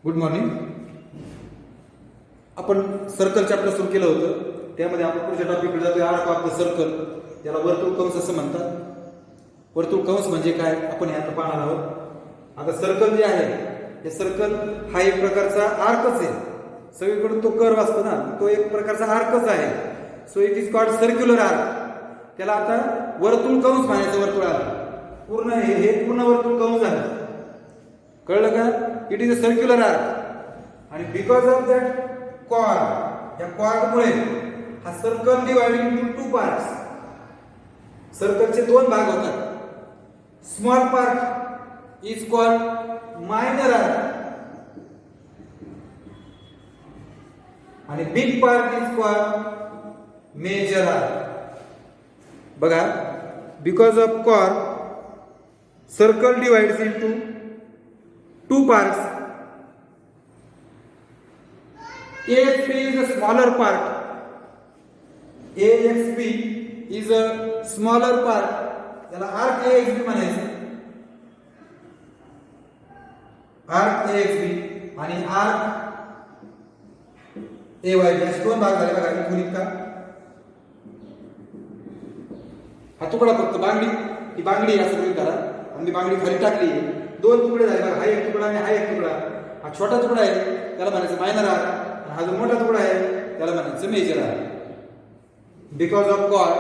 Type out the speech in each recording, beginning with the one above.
Good morning. आपण circle chapter सुरू केलं होतं. त्यामध्ये आपण पुढच्या टॉपिककडे जातोय, आर्क ऑफ द सर्कल. त्याला वर्तुळ कंस असं म्हणतात. वर्तुळ कंस म्हणजे काय आपण हे आता पाहणार आहोत. आता सर्कल जे आहे हे सर्कल हा एक प्रकारचा आर्कच आहे. सगळीकडून तो कर्व असतो ना, तो एक प्रकारचा आर्कच आहे. So it is called circular arc. त्याला आता वर्तुळ कंस म्हणायचं. वर्तुळाला पूर्ण हे पूर्ण वर्तुळ कंस झालं. कळलं का? It is a circular arc. आणि बिकॉज ऑफ दॅट कॉर्ड, या कॉर्डमुळे हा circle divided into two parts. सर्कलचे दोन भाग होतात. Small part is called minor arc आणि big part is called major arc. बघा, because of chord circle divides into two parts. AXP is a smaller part. AXP is a smaller part. त्याला arc AXP म्हणायचं. arc AXP आणि arc AYB असे दोन भाग झाले बघा. इथून इतका हा तुकडा फक्त बांगडी, ही बांगडी असं गृहीत धरा आणि मी बांगडी खाली टाकली. दोन तुकडे झाले बघा. हा एक तुकडा आणि हा एक तुकडा. हा छोटा तुकडा आहे त्याला म्हणायचं मायनर आर्क. हा जो मोठा तुकडा आहे त्याला म्हणायचं major arc. Because of chord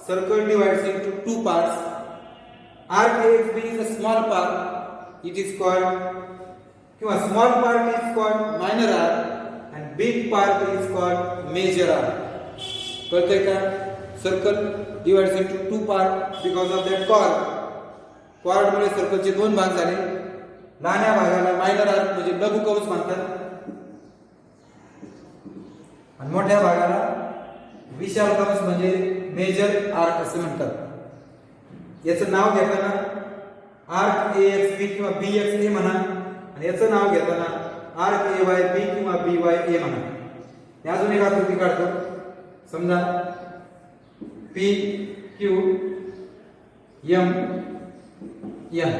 circle divides into two parts. Arc AXB is a small part. It is called किंवा small part is called minor arc and big part is called major arc. कळतंय का? Circle divides into two part because of that chord. कॉर्डमुळे सर्कलचे दोन भाग झाले. लहान्या भागाला minor arc म्हणजे लघु कंस म्हणतात आणि मोठ्या भागाला विशाल कंस म्हणजे मेजर आर्क असे म्हणतात. याचं नाव घेताना आर्क AXB किंवा BXA म्हणा आणि याचं नाव घेताना आर्क AYB किंवा BYA म्हणा. मी अजून एक आकृती काढतो. समजा PQM N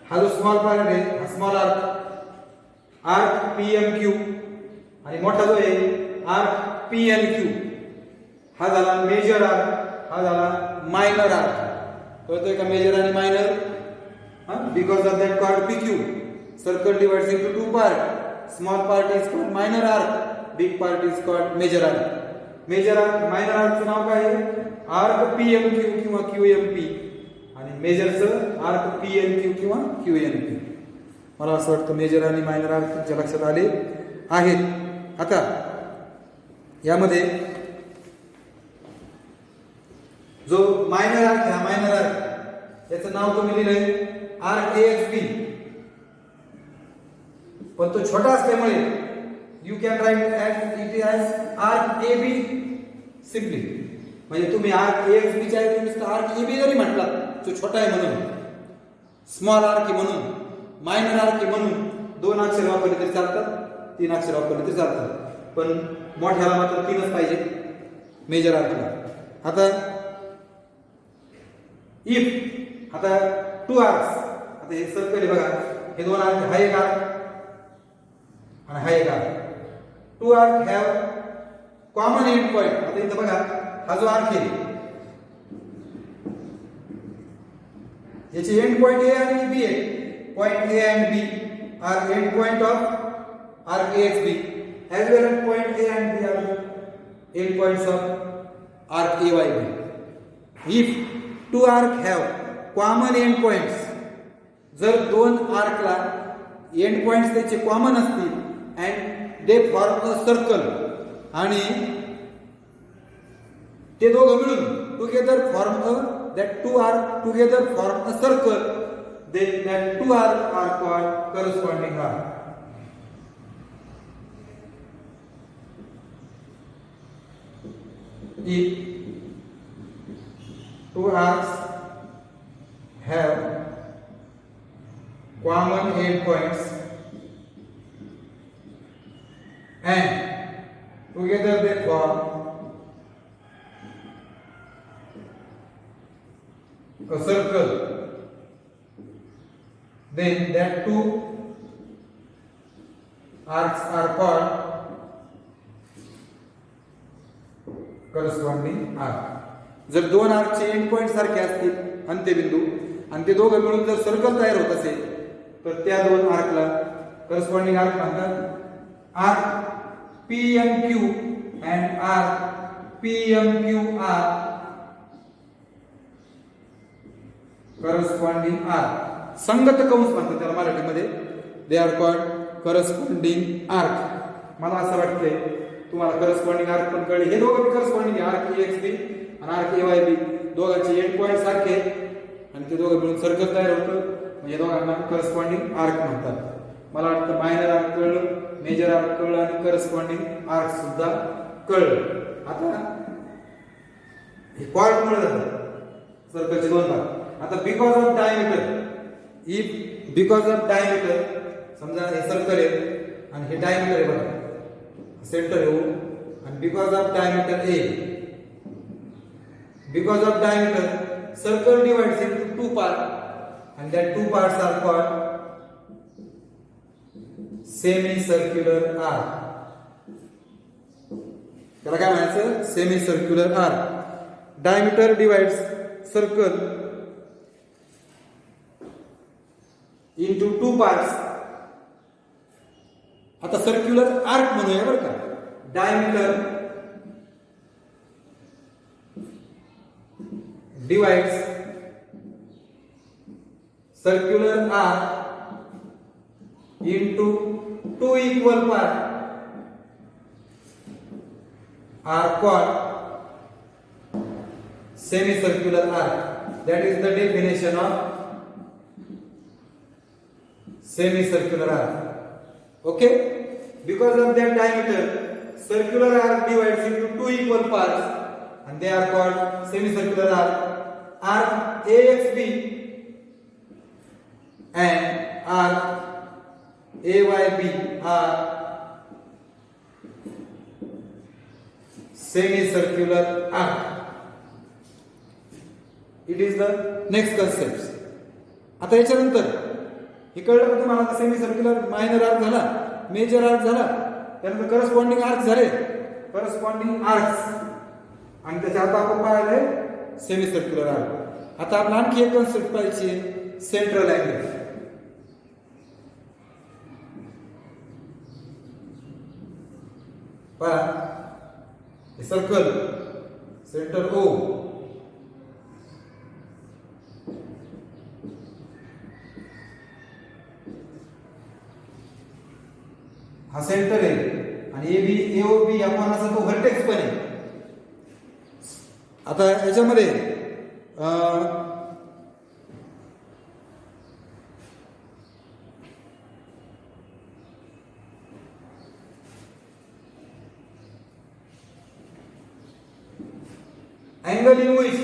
हा जो स्मॉल पार्ट आहे हा स्मॉल आर्क PMQ आणि मोठा जो आहे आर्क PNQ. हा झाला मेजर आर्क, हा झाला मायनर आर्क. कळतोय का? मेजर आणि minor. Because of that called PQ circle divides into two part. Small part is called minor arc, big part is called major arc. Major arc, minor आर्कचं नाव काय आहे? Arc PMQ किंवा QMP आणि मेजरचं arc PNQ किंवा QNP. मला असं वाटतं मेजर आणि मायनर आर्क तुमच्या लक्षात आले आहेत. आता यामध्ये जो मायनर आर्क आहे, हा मायनर आर्क याचं नाव तुम्ही लिहिलंय आर्क AXB. पण तो छोटा असल्यामुळे you can write it as arc AB simply. म्हणजे तुम्ही आर्क AXB च्या ऐवजी नुसतं आर्क AB जरी म्हटलात, तो छोटा आहे म्हणून, स्मॉल आर्क आहे म्हणून, मायनर आर्क आहे म्हणून दोन अक्षर वापरले तरी चालतात, तीन अक्षर वापरले तरी चालतात. पण मोठ्याला मात्र तीनच पाहिजे मेजर आर्कला. आता इफ आता टू आर्क्स, आता हे सर्कल आहे बघा, हे दोन आर्क, हा एक आर्क आणि हा एक arc. Two arc have common end point. आता इथं बघा, हा जो आर्क आहे याचे एंड पॉइंट A आणि B आहे. Point A and B are end point of arc AXB as well as point A and B are end points of arc AYB. If two arc have common end points, जर दोन आर्कला end points त्याचे common असतील and they form a circle आणि ते दोघं मिळून together form a that two arc together form a circle, then that two arc are called corresponding arc. If two arcs have common end points and together they form a circle, then that two arcs are called corresponding arc. जर दोन आर्कचे end point सारखे असतील अंत्यबिंदू आणि ते दोघं मिळून जर circle तयार होत असेल तर त्या दोन आर्कला करस्पॉन्डिंग आर्क म्हणतात. Arc PMQ and arc PMQR corresponding arc. संगत कंस म्हणतात त्याला मराठीमध्ये. They are called corresponding arc. मला असं वाटतंय तुम्हाला करस्पॉन्डिंग आर्क पण कळले. हे दोघं करस्पॉन्डिंग आर्क EXB आणि आर्क AYB दोघांचे एंड पॉइंट सारखे आणि ते दोघं मिळून सर्कल तयार होतं म्हणजे दोघांना करस्पॉन्डिंग आर्क म्हणतात. मला वाटतं मायनर आर्क कळलं, मेजर आर्क कळलं आणि करस्पॉन्डिंग आर्क सुद्धा कळलं. आता हे कॉर्ड मुळे जातात सर्कलचे दोन भाग. आता because of diameter, because of diameter समजा हे सर्कल आहे आणि हे डायमीटर आहे बघा सेंटर येऊ आणि because of diameter A, because of diameter circle divides into two parts and that two parts are called semicircular arc. त्याला काय म्हणायचं? Semicircular arc. Diameter divides circle into two parts. आता सर्क्युलर आर्क म्हणूया बरं का. डायमीटर divides circular arc into two equal parts are called semicircular arc. That is the definition of semicircular arc. Okay, because of that diameter circular arc divides into two equal parts and they are called semicircular arc. Arc AXB and arc AYB are semicircular arc. It is the next concept. आता याच्यानंतर हे कळलं का तुम्हाला? आता semicircular minor arc झाला, major arc झाला, त्यानंतर करस्पॉन्डिंग आर्क झाले, करस्पॉन्डिंग आर्क्स आणि त्याच्या आता आपण पाहिलंय सेमीसर्क्युलर आर्क. आता आपण आणखी एक कन्सेप्ट पाहिजे, सेंट्रल अँगल. पहा सर्कल सेंटर O हा सेंटर आहे आणि AB AOB या कोणाचा तो व्हर्टेक्स पण आहे. आता याच्यामध्ये अँगल इन विच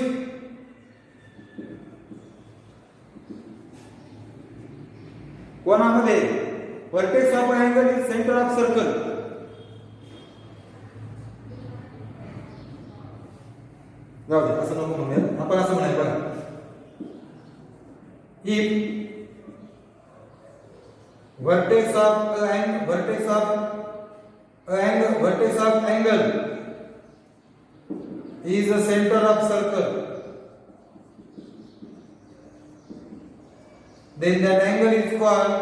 कोणामध्ये vertex of angle is centre of circle. जाऊ दे असं नको म्हणूया, आपण असं म्हणायचं बघा. If vertex of angle is the center of circle, then that angle is called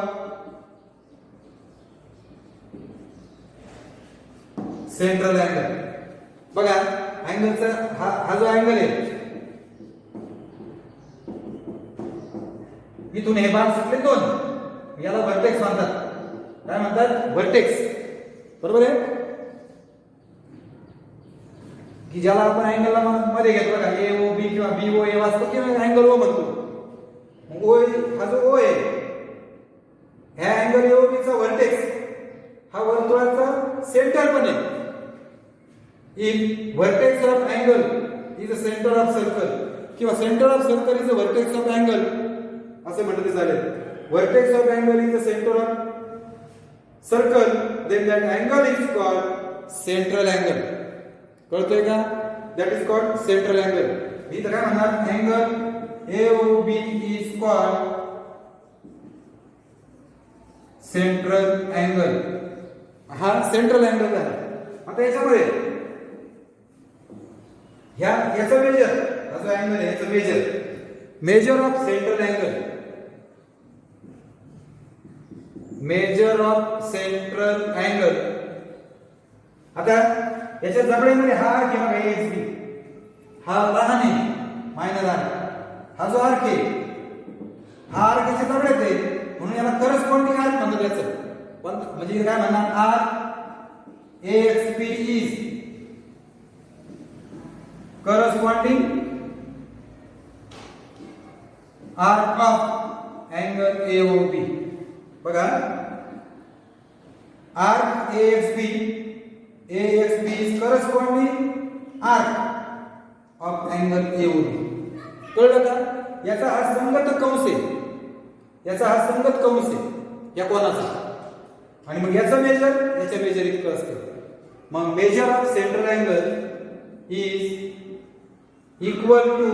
central angle. बघा अँगलचा हा जो अँगल आहे इथून हे बाण सुटले दोन, याला व्हर्टेक्स म्हणतात. काय म्हणतात? व्हर्टेक्स. बरोबर आहे की ज्याला आपण अँगलला मध्ये घेतो बघा, AOB किंवा BOA वाचतो किंवा अँगल O म्हणतो. O हा जो O आहे ह्या अँगल AOB चा व्हर्टेक्स हा वर्तुळाचा सेंटर पण आहे. If vertex of angle is the center of circle किंवा center of circle is the vertex of angle असे म्हटले चालेल. Vertex of angle is the center of circle, then that angle is called central angle. कळतंय का? That is called central angle. मी तर काय म्हणणार, angle AOB is called central angle. हा central angle झाला. आता याच्यामध्ये याचं मेजर, हा जो अँगल आहे याचं measure of central angle, measure of central angle. आता याच्या जबड्यामध्ये हा आर्क आहे बघा AXB, हा लहान आहे मायनर आर्क. हा जो आर्क आहे हा आर्क याच्या जबड्यात आहे म्हणून याला करस्पॉन्डिंग आर्क म्हणतात. याचं पण म्हणजे काय म्हणणार, arc AXB is corresponding arc of angle AOB. बघा arc AXB is corresponding arc of angle AOB. कळलं का? याचा हा संगत कंस आहे, याचा हा संगत कंस आहे या कोणाचा, आणि मग याचं मेजर इतकं असतं. मग measure of central angle is equal to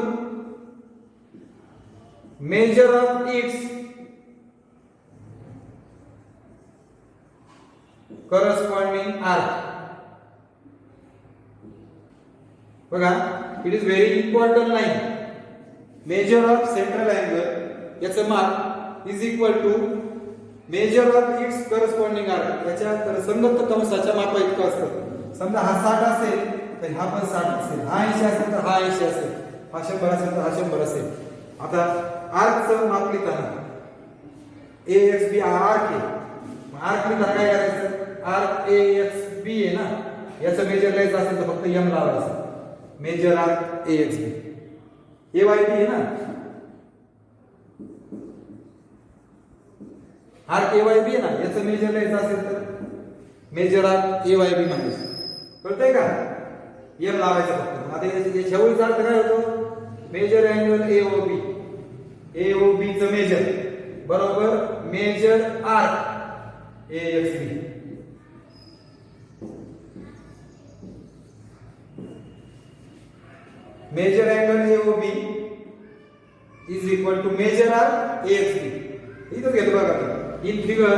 measure of its corresponding arc. बघा, it is very important line. Measure of central angle याचं माप is equal to measure of its corresponding arc. याच्या संगत कंसाच्या मापा इतकं असतं. समजा हा 60 असेल तर हा पण 60 असेल, हा 80 असेल तर हा 80 असेल, हा 100 असेल तर हा 100 असेल. आता आर्कचं माप लिहिताना AXB हा आर्क आहे, आर्क लिहिताना काय करायचं, आर्क AXB आहे ना, याचं मेजर लिहायचं असेल तर फक्त M लावायचं, मेजर आर्क AXB. AYB आहे ना, आर्क AYB आहे ना, याचं मेजर लिहायचं असेल तर मेजर आर्क AYB म्हणायचं. कळतंय का? M लावायचं फक्त. आता याच्यावरचा अर्थ काय होतो, मेजर अँगल AOB, AOB चं मेजर बरोबर measure arc AXB. Measure angle AOB is equal to measure arc AXB. इथं घेतो बघा, in figure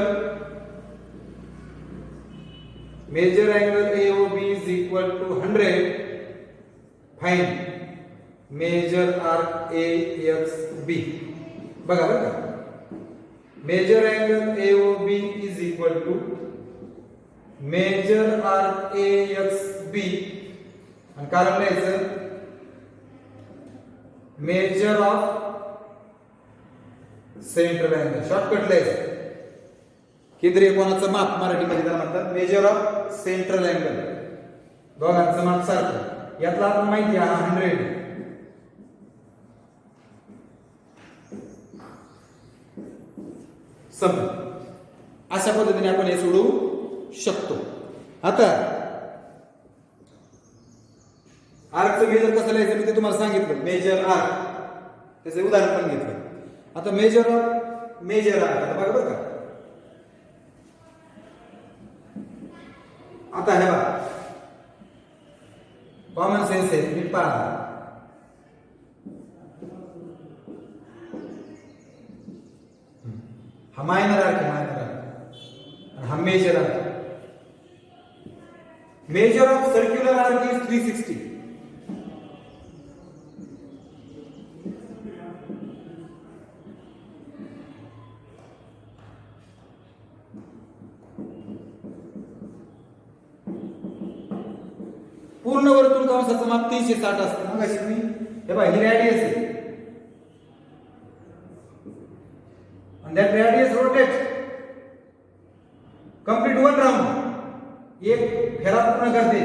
measure angle AOB is equal to 100. Find measure arc AXB. बघा बघा, measure angle AOB is equal to measure arc AXB, आणि कारण लिहायचं measure of central angle. Shortcut लिहायचं, केंद्रीय कोणाचं माप मराठीमध्ये त्याला म्हणतात मेजर ऑफ सेंट्रल अँगल. दोघांचं माप सारखं. यातला आपण माहिती आहे 100. समजा अशा पद्धतीने आपण हे सोडवू शकतो. आता आर्कचं मेजर कसं लिहायचं मी ते तुम्हाला सांगितलं, मेजर आर्क, त्याचं उदाहरण पण घेतलं. आता मेजर आर्क, आता बघा बरं का, आता हे बघा कॉमन सेन्स आहे, नीट पहा. हा मायनर आर्क, आणि हा major arc. Major of circular arc is 360. पूर्ण वर्तुळ कंसाचं माप 360 असतं. मग अशी मी हे बघा, ही रॅडियस आहे आणि that radius rotate complete one round. एक फेरा पूर्ण करते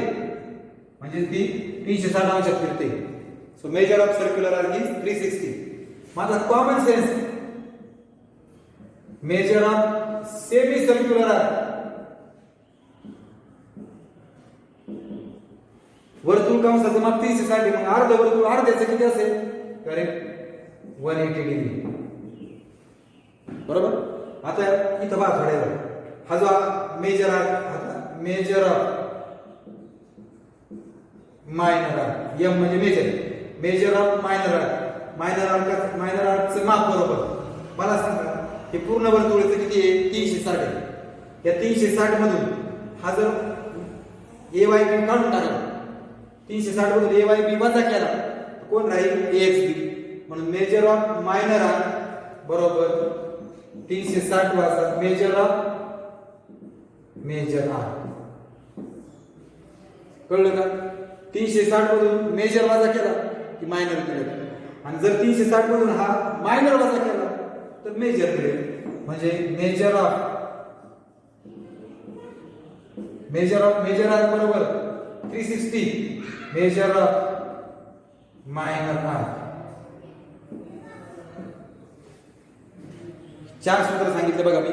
म्हणजे ती 360 अंशात फिरते. So major of circular arc is 360. माझा common sense, measure of semi circular arc, वर्तुळ कंसाचं माप 360. मग अर्ध वर्तुळ अर्ध्याचं किती असेल, करेक्ट 180 डिग्री. बरोबर. आता इथं पहा थोड्या वेळ, हा जो major arc, major of minor arc, M म्हणजे major of minor arc. Minor आर्कचं माप बरोबर मला सांगा, हे पूर्ण वर्तुळाचं किती आहे, 360 आहे. या 360 मधून हा जर ए वाय बी काढून टाकला 360 मधून ए वाय बी वजा केला तर कोण राहील एक्स बी. म्हणून मेजर ऑफ मायनर आर बरोबर 360 वाजा मेजर ऑफ मेजर आर. कळलं का? 360 मधून मेजर वजा केला की मायनर मिळेल आणि जर 360 मधून हा मायनर वजा केला तर मेजर मिळेल. म्हणजे मेजर ऑफ मेजर आर बरोबर 360 मेजर ऑफ मायनर आर. 4 सूत्र सांगितले बघा मी.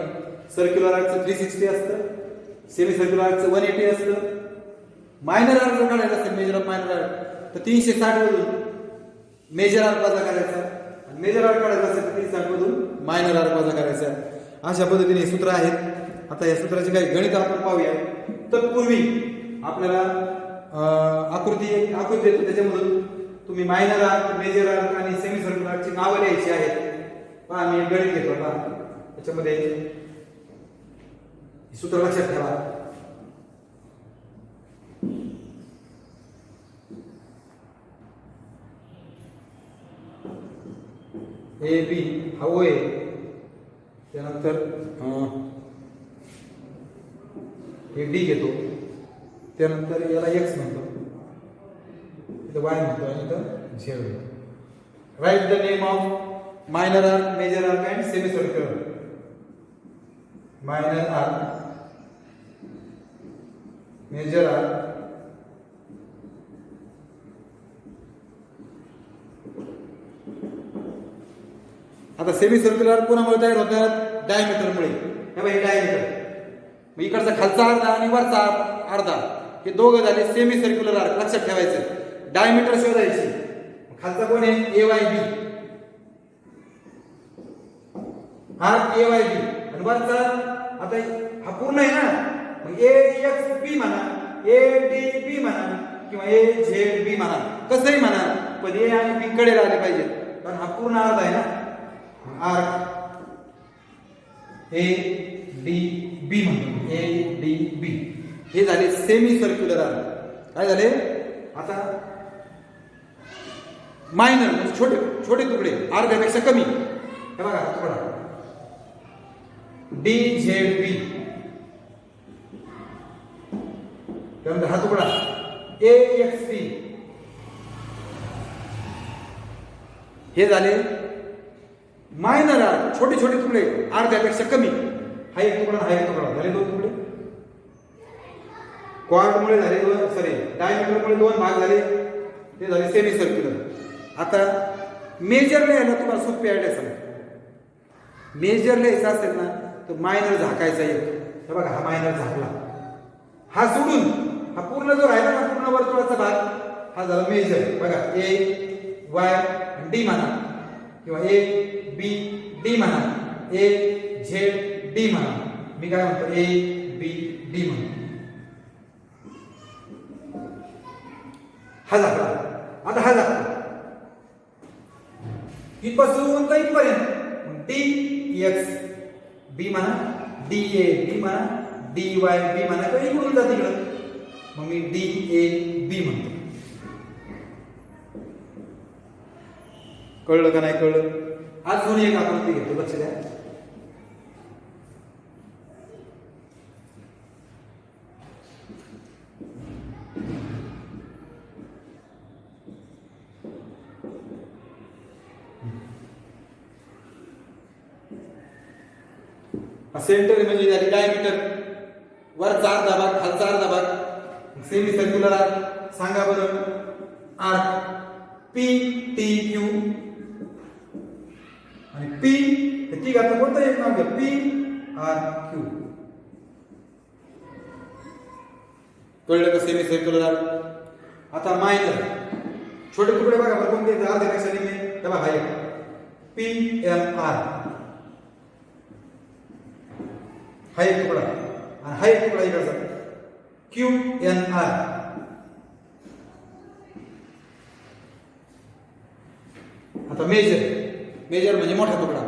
सर्क्युलर आर्कचं 360 असतं, सेमी सर्क्युलर आर्कचं 180 असतं. मायनर आर्क जर काढायचं असेल मेजर ऑफ मायनर आर्क तर 360 मधून मेजर आर्क वजा करायचा आणि मेजर आर्क काढायचा असेल तर 360 मधून मायनर आर्क वजा करायचा. अशा पद्धतीने हे सूत्र आहेत. आता या सूत्राचे काही गणित आपण पाहूया. तत्पूर्वी आपल्याला आकृती देतो त्याच्यामधून तुम्ही मायनर आर्क मेजर आर्क आणि सेमी सर्क्युलर आर्कची नावं लिहायची आहेत. पहा मी एक गणित घेतो. पहा त्याच्यामध्ये सूत्र लक्षात ठेवा. ए बी हा ओ आहे. त्यानंतर हे डी घेतो. त्यानंतर याला एक्स म्हणतो, इथं वाय म्हणतो आणि इथं झेड म्हणतो. Write the name of minor arc major arc and semicircular. Minor arc major arc आता सेमी सर्क्युलर कोणामुळे तयार होतात? डायमीटरमुळे. हे बघा हे डायमीटर. मग इकडचा खालचा अर्धा आणि वरचा अर्धा हे दोघं झाले सेमी सर्क्युलर आर्क. लक्षात ठेवायचं. डायमीटर शोधायची. खालचा कोण आहे? A Y B. Arc A Y B आणि वरचा आता हा पूर्ण आहे ना, मग ए एक्स बी म्हणा, ए डी बी म्हणा किंवा ए झेड बी म्हणा, कसंही म्हणा, पण ए आणि बी कडेला आले पाहिजे कारण हा पूर्ण अर्धा आहे ना. आर्क ए डी बी म्हणतो. ए डी बी हे झाले सेमी सर्क्युलर आर्क. काय झाले? आता मायनर म्हणजे छोटे छोटे तुकडे अर्ध्यापेक्षा कमी. हे बघा हा तुकडा डी झेड बी. त्यानंतर हा तुकडा ए एक्स बी. हे झाले मायनर आर्क. छोटे छोटे तुकडे अर्ध्यापेक्षा कमी. हा एक तुकडा हा एक तुकडा झाले 2 तुकडे. क्वाड्रमुळे झाले 2, सॉरी डायमीटरमुळे 2 भाग झाले. ते झाले सेमी सर्क्युलर. आता मेजर लिहायला तुम्हाला सोपी आयडिया सांग. मेजर लिहायचं असेल ना तर मायनर झाकायचा एक. हे बघा हा मायनर झाकला. हा सोडून हा पूर्ण जो राहिला ना पूर्ण वर्तुळाचा भाग हा झाला मेजर. बघा ए वाय डी म्हणा किंवा ए बी डी म्हणा, ए झेड डी म्हणा. मी काय म्हणतो? ए बी डी म्हणतो. हा झाला. आता हा झाला इथपासून तर इथपर्यंत डी एक्स बी म्हणा, डी ए बी म्हणा, डी वाय बी म्हणा किंवा इकडून जात इकडं. मग मी डी ए बी म्हणतो. कळलं का नाही कळलं? अजून एक आकृती घेतो. लक्ष द्या. सेंटर म्हणजे झाली डायमीटर. वरचा अर्धा भाग खालचा अर्धा भाग सेमी सर्क्युलर आर्क. सांगा बरं आर्क पी टी क्यू आणि पी हे ती आता कोणतं एक नाव घ्या. P R Q. कळलं का? Semicircular arc. आता मायनर छोटे तुकडे बघा बरं कोणते अर्ध्यापेक्षा निम्मे. तेव्हा हा एक पी एम आर. हा एक तुकडा आणि हा एक तुकडा इकडचा क्यू एन आर. आता मेजर म्हणजे मोठा तुकडा.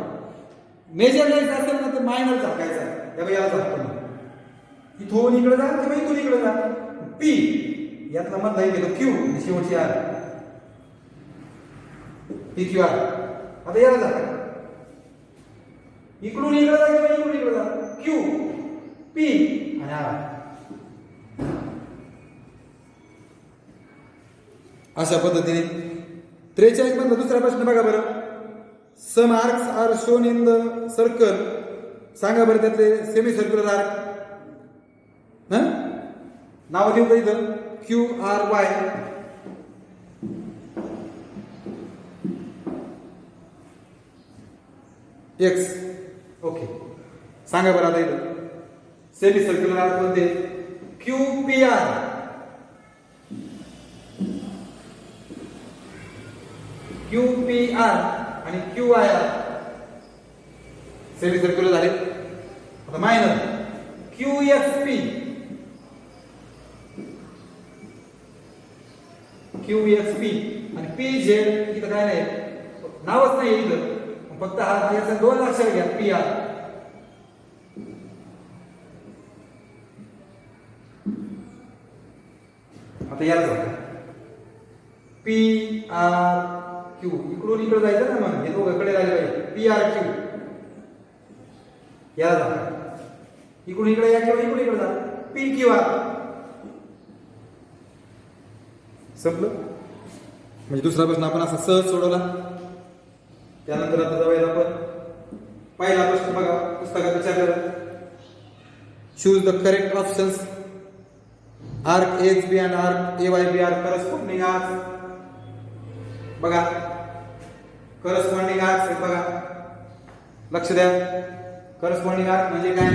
मेजर लिहायचा असेल ना तर मायनर झाकायचा. याला झाकतो इथून इकडे जा किंवा इथून इकडे जा. पी यातला मधला एक येतो क्यू आणि शेवटची आर. P Q R. आता याला जा इकडून इकडे जा किंवा इकडून इकडे जा. क्यू पी आणि आर. अशा पद्धतीने 43 मधला दुसरा प्रश्न बघा बरं. Some arcs are shown in the circle. सांगा बरं त्यातले सेमी सर्क्युलर आर्क. नाव लिहू का इथं. Q R Y. X. Okay. सांगा बरं आता इथं सेमी सर्क्युलर आर्क कोणते. Q P R. Q P R आणि Q I R semicircular झाले. आता minor Q F P. Q F P आणि पी झेड. इथं काय नाही नावच नाही इथं फक्त हा याचा 2 अक्षर घ्या. P R. आता याला जाऊ. P R Q. इकडून इकडे जायचं ना मग हे दोघांकडे राहिले पाहिजे. P R Q. याला जा इकडून इकडे या किंवा इकडून इकडे जा. P Q R. संपलं. म्हणजे दुसरा प्रश्न आपण असा सहज सोडवला. त्यानंतर आता जाऊया आपण पहिला प्रश्न बघा पुस्तकात विचारलेला. Choose the correct options. Arc X B and arc A Y B are corresponding arc. बघा करस्पॉन्डिंग आर्क बघा लक्ष द्या. करस्पॉन्डिंग आर्क म्हणजे काय.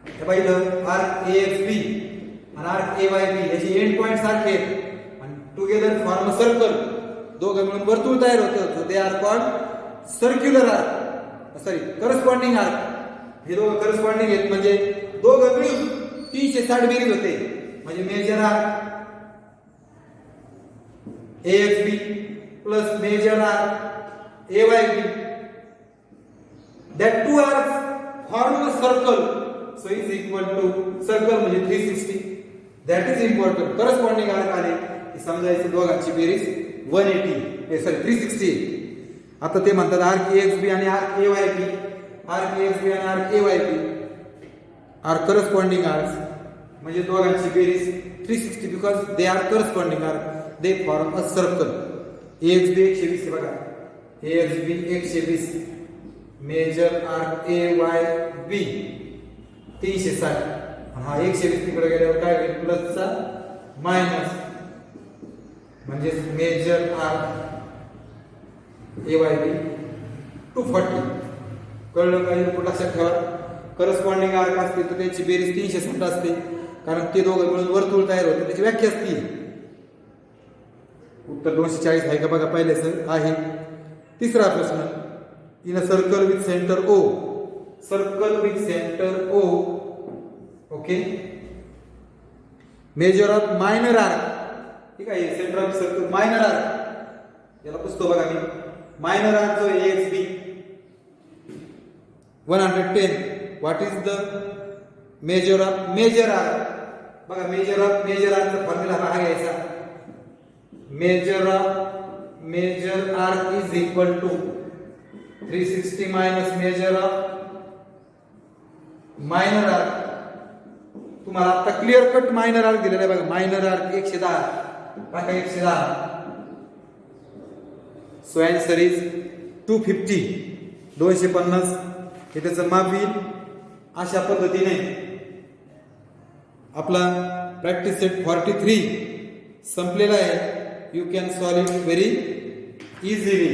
हे पाहिलं आर्क ए एक्स बी आणि आर्क ए वाय बी याचे एंड पॉइंट सारखे आहेत आणि टुगेदर फॉर्म अ सर्कल. दोघं मिळून वर्तुळ तयार होतं. They are called circular arc. Sorry corresponding arc. हे दोघं करस्पॉन्डिंग आहेत म्हणजे दोघं मिळून 360 बेरीज होते. म्हणजे major arc A X B plus major arc A Y B. That two arcs form a circle, so is equal to circle म्हणजे 360. That is important. Corresponding arc आले की समजायचं दोघांची बेरीज 360. आता ते म्हणतात आर्क एक्स बी आणि arc A Y B. Arc X B आणि arc A Y B are corresponding arcs म्हणजे दोघांची बेरीज 360 because they are corresponding arc. They form a circle. A X B 120 बघा. A X B 120. Major arc A Y B 360. हा 120 तिकडे गेल्यावर काय होईल प्लसचा मायनस म्हणजे major arc A Y B 240. कळलं का. इनपुट लक्षात ठेवा. करस्पॉन्डिंग आर्क असते तर त्याची बेरीज 360 असते कारण ते दोघं मिळून वर्तुळ तयार होते. त्याची व्याख्या असते. उत्तर 240 आहे का बघा. पहिले सर आहे. तिसरा प्रश्न. in a circle with center O. Circle with center O. Okay. Measure of minor arc. ठीक आहे. Centre of circle minor arc याला पुसतो बघा मी. मायनर आर्क जो A X B 110. What is the major of major arc. बघा major of major आर्कचा formula हा घ्यायचा. Major of major arc is equal to 360 minus major of minor arc. तुम्हाला आता क्लिअर कट मायनर आर्क दिलेला आहे बघा. Minor arc 110. बघा 110. So answer is 250. 250 हे त्याचं माप येईल. अशा पद्धतीने आपला प्रॅक्टिस सेट 43 संपलेला आहे. You can solve it very easily.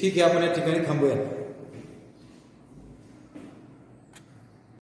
ठीक आहे. आपण या ठिकाणी थांबूया.